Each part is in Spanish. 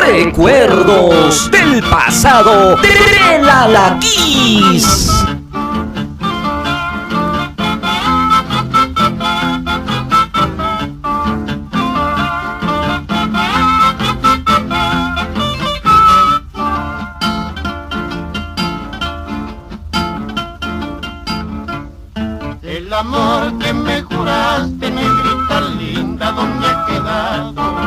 Recuerdos del pasado de la Kiss. El amor que me juraste, negrita linda, ¿dónde ha quedado?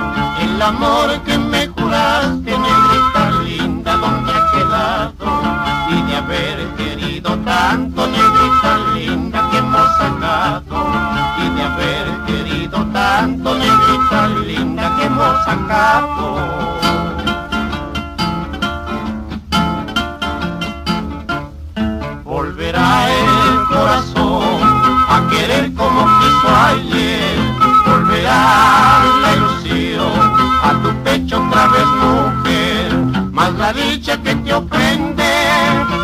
El amor que me juraste, negrita linda, ¿dónde ha quedado? Y de haber querido tanto, negrita linda, que hemos sacado. Y de haber querido tanto, negrita linda, que hemos sacado. Volverá el corazón a querer como quiso ayer, volverá la ilusión a tu pecho otra vez, mujer, más la dicha que te ofende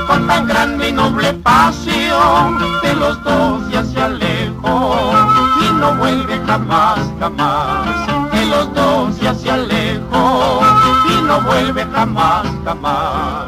con tan grande y noble pasión, de los dos ya se alejó y no vuelve jamás, jamás, de los dos ya se alejó y no vuelve jamás, jamás.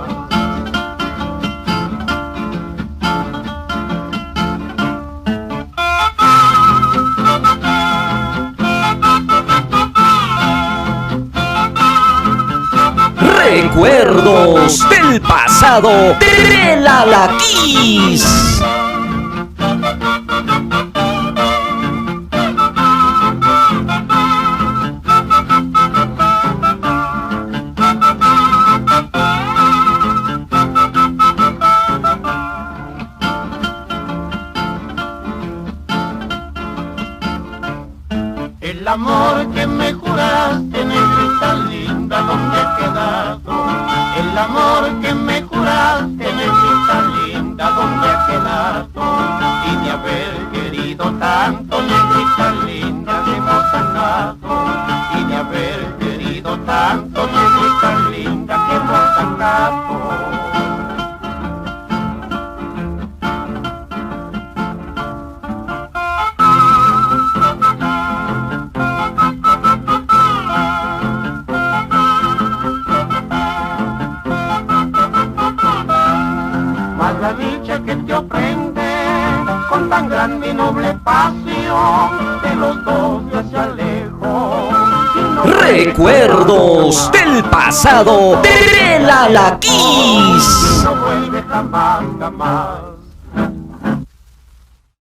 Recuerdos del pasado de la Kiss. El amor que me juraste, negrita linda, ¿dónde ha quedado? El amor que me juraste, negrita linda, ¿dónde ha quedado? Y de haber querido tanto, negrita linda, que hemos sacado. Y de haber querido tanto, negrita linda, que hemos sacado. La dicha que te ofende con tan grande y noble pasión, de los dos ya se alejó. Recuerdos del pasado de la Kiss. No vuelve jamás, jamás.